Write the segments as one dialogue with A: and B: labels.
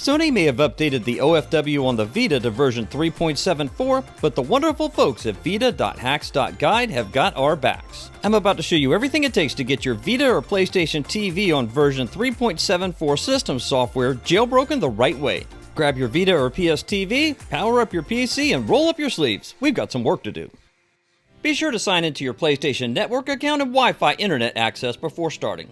A: Sony may have updated the OFW on the Vita to version 3.74, but the wonderful folks at Vita.hacks.guide have got our backs. I'm about to show you everything it takes to get your Vita or PlayStation TV on version 3.74 system software jailbroken the right way. Grab your Vita or PS TV, power up your PC, and roll up your sleeves. We've got some work to do. Be sure to sign into your PlayStation Network account and Wi-Fi internet access before starting.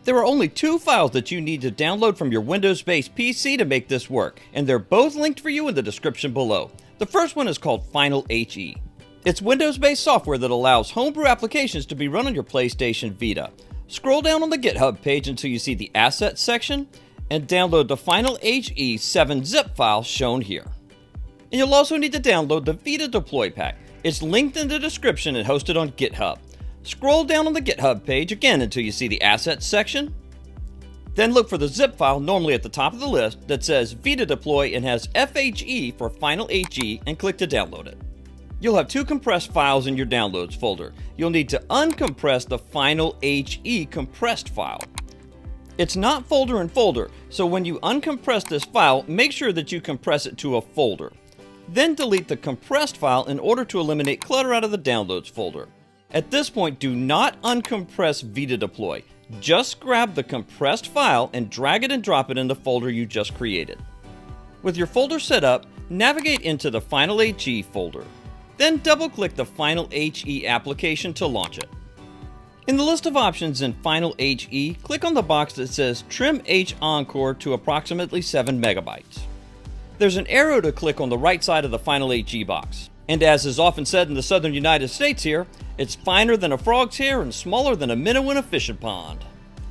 A: There are only two files that you need to download from your Windows-based PC to make this work, and they're both linked for you in the description below. The first one is called Final HE. It's Windows-based software that allows homebrew applications to be run on your PlayStation Vita. Scroll down on the GitHub page until you see the Assets section, and download the Final HE 7-zip file shown here. And you'll also need to download the Vita Deploy pack. It's linked in the description and hosted on GitHub. Scroll down on the GitHub page again until you see the Assets section. Then look for the zip file normally at the top of the list that says Vita Deploy and has FHE for Final HE, and click to download it. You'll have two compressed files in your Downloads folder. You'll need to uncompress the Final HE compressed file. It's not folder in folder, so when you uncompress this file, make sure that you compress it to a folder. Then delete the compressed file in order to eliminate clutter out of the Downloads folder. At this point, do not uncompress Vita Deploy. Just grab the compressed file and drag it and drop it in the folder you just created. With your folder set up, navigate into the Final HE folder. Then double-click the Final HE application to launch it. In the list of options in Final HE, click on the box that says Trim h-encore to approximately 7 megabytes. There's an arrow to click on the right side of the Final HE box. And as is often said in the southern United States here, it's finer than a frog's hair and smaller than a minnow in a fishing pond.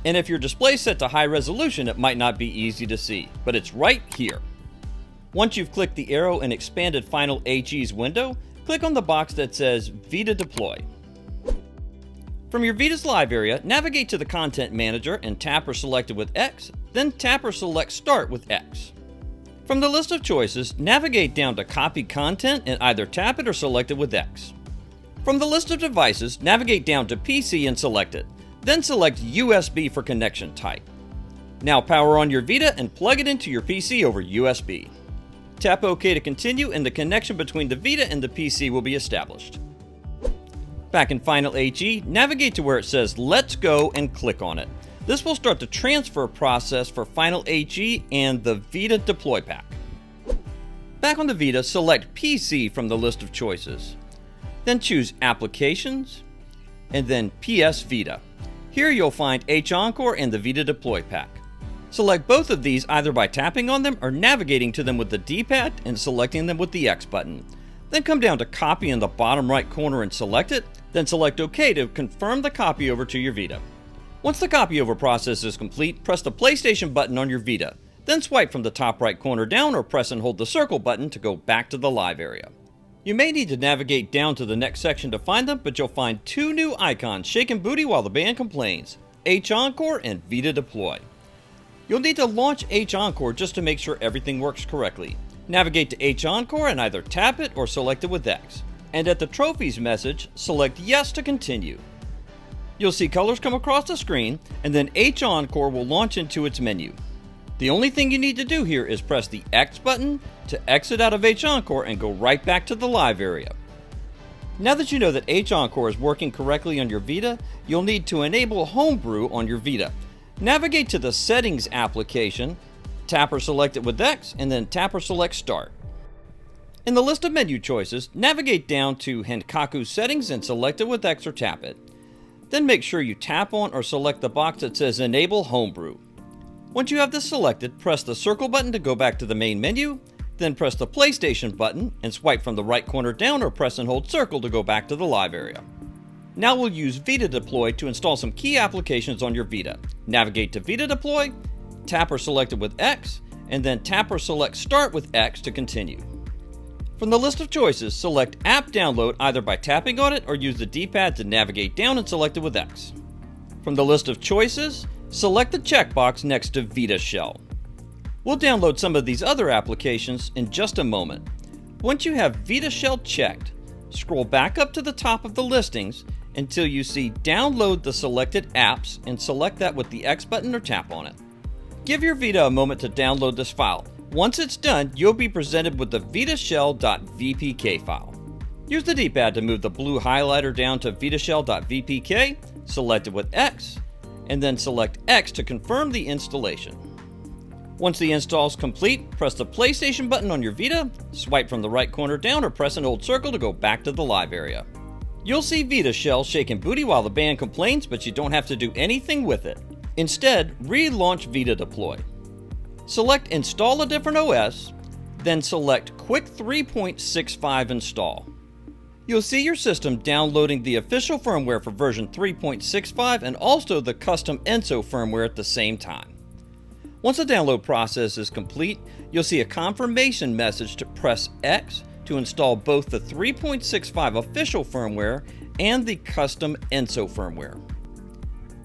A: And if your display is set to high resolution, it might not be easy to see, but it's right here. Once you've clicked the arrow and expanded Final HE's window, click on the box that says Vita Deploy. From your Vita's live area, navigate to the Content Manager and tap or select it with X, then tap or select Start with X. From the list of choices, navigate down to Copy Content and either tap it or select it with X. From the list of devices, navigate down to PC and select it. Then select USB for connection type. Now power on your Vita and plug it into your PC over USB. Tap OK to continue and the connection between the Vita and the PC will be established. Back in Final HE, navigate to where it says Let's Go and click on it. This will start the transfer process for Final HE and the Vita Deploy pack. Back on the Vita, select PC from the list of choices. Then choose Applications, and then PS Vita. Here you'll find h-encore and the Vita Deploy pack. Select both of these either by tapping on them or navigating to them with the D-pad and selecting them with the X button. Then come down to Copy in the bottom right corner and select it, then select OK to confirm the copy over to your Vita. Once the copy over process is complete, press the PlayStation button on your Vita. Then swipe from the top right corner down or press and hold the circle button to go back to the live area. You may need to navigate down to the next section to find them, but you'll find two new icons shaking booty while the band complains: h-encore and Vita Deploy. You'll need to launch h-encore just to make sure everything works correctly. Navigate to h-encore and either tap it or select it with X. And at the Trophies message, select Yes to continue. You'll see colors come across the screen, and then h-encore will launch into its menu. The only thing you need to do here is press the X button to exit out of h-encore and go right back to the live area. Now that you know that h-encore is working correctly on your Vita, you'll need to enable Homebrew on your Vita. Navigate to the Settings application, tap or select it with X, and then tap or select Start. In the list of menu choices, navigate down to Henkaku Settings and select it with X or tap it. Then make sure you tap on or select the box that says Enable Homebrew. Once you have this selected, press the circle button to go back to the main menu, then press the PlayStation button and swipe from the right corner down or press and hold circle to go back to the live area. Now we'll use Vita Deploy to install some key applications on your Vita. Navigate to Vita Deploy, tap or select it with X, and then tap or select Start with X to continue. From the list of choices, select App Download either by tapping on it or use the D-pad to navigate down and select it with X. From the list of choices, select the checkbox next to Vita Shell. We'll download some of these other applications in just a moment. Once you have Vita Shell checked, scroll back up to the top of the listings until you see Download the selected apps and select that with the X button or tap on it. Give your Vita a moment to download this file. Once it's done, you'll be presented with the 𝐕𝐈𝐓𝐀 file. Use the D-pad to move the blue highlighter down to 𝐕𝐈𝐓𝐷VPK, select it with X, and then select X to confirm the installation. Once the install is complete, press the PlayStation button on your Vita, swipe from the right corner down, or press and hold circle to go back to the live area. You'll see Vita Shell shaking booty while the band complains, but you don't have to do anything with it. Instead, relaunch Vita Deploy. Select Install a different OS, then select Quick 3.65 Install. You'll see your system downloading the official firmware for version 3.65 and also the custom 𝐘𝐈𝐄 firmware at the same time. Once the download process is complete, you'll see a confirmation message to press X to install both the 3.65 official firmware and the custom 𝐘𝐈𝐄 firmware.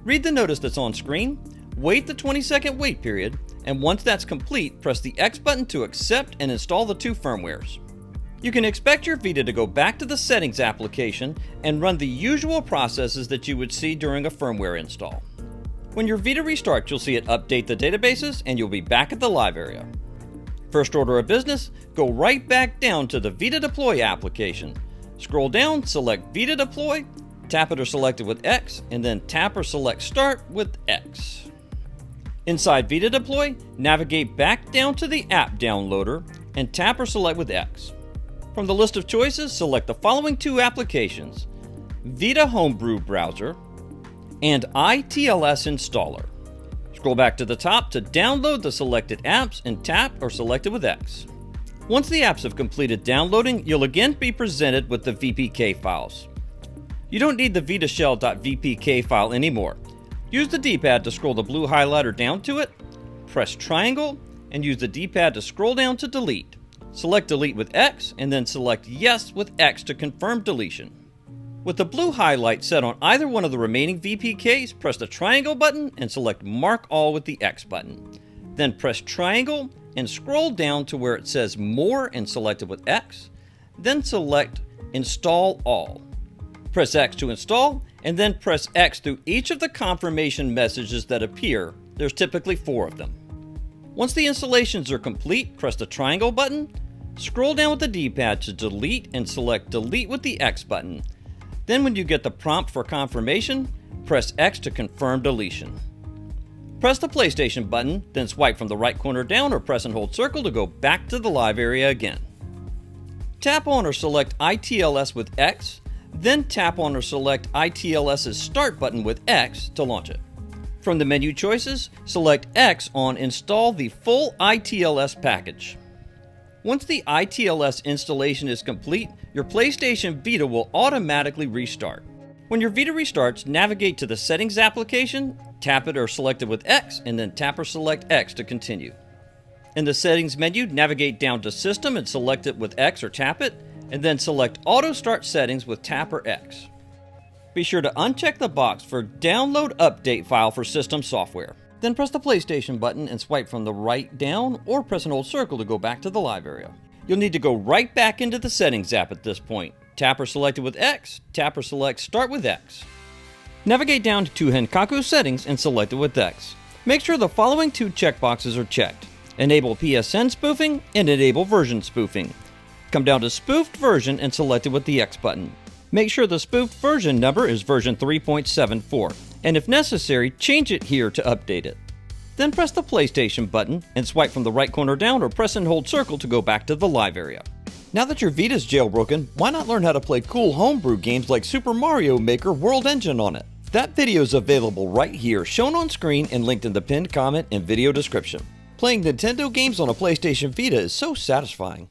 A: Read the notice that's on screen, wait the 20-second wait period, and once that's complete, press the X button to accept and install the two firmwares. You can expect your Vita to go back to the Settings application and run the usual processes that you would see during a firmware install. When your Vita restarts, you'll see it update the databases and you'll be back at the live area. First order of business, go right back down to the Vita Deploy application. Scroll down, select Vita Deploy, tap it or select it with X, and then tap or select Start with X. Inside Vita Deploy, navigate back down to the app downloader and tap or select with X. From the list of choices, select the following two applications: Vita Homebrew Browser and ITLS Installer. Scroll back to the top to download the selected apps and tap or select it with X. Once the apps have completed downloading, you'll again be presented with the VPK files. You don't need the VitaShell.vpk file anymore. Use the D-pad to scroll the blue highlighter down to it, press triangle, and use the D-pad to scroll down to delete. Select delete with X, and then select yes with X to confirm deletion. With the blue highlight set on either one of the remaining VPKs, press the triangle button and select Mark All with the X button. Then press triangle and scroll down to where it says More and select it with X. Then select Install All. Press X to install, and then press X through each of the confirmation messages that appear. There's typically 4 of them. Once the installations are complete, press the triangle button, scroll down with the D-pad to delete and select Delete with the X button. Then when you get the prompt for confirmation, press X to confirm deletion. Press the PlayStation button, then swipe from the right corner down or press and hold circle to go back to the live area again. Tap on or select ITLS with X, then tap on or select ITLS's Start button with X to launch it. From the menu choices, select X on Install the full ITLS package. Once the ITLS installation is complete, your PlayStation Vita will automatically restart. When your Vita restarts, navigate to the Settings application, tap it or select it with X, and then tap or select X to continue. In the Settings menu, navigate down to System and select it with X or tap it, and then select Auto Start Settings with tap or X. Be sure to uncheck the box for Download Update File for System Software. Then press the PlayStation button and swipe from the right down or press and hold circle to go back to the live area. You'll need to go right back into the Settings app at this point. Tap or select it with X, tap or select Start with X. Navigate down to Henkaku Settings and select it with X. Make sure the following 2 checkboxes are checked: Enable PSN spoofing and Enable version spoofing. Come down to Spoofed Version and select it with the X button. Make sure the spoofed version number is version 3.74, and if necessary, change it here to update it. Then press the PlayStation button and swipe from the right corner down or press and hold circle to go back to the live area. Now that your Vita's jailbroken, why not learn how to play cool homebrew games like Super Mario Maker World Engine on it? That video is available right here, shown on screen and linked in the pinned comment and video description. Playing Nintendo games on a PlayStation Vita is so satisfying.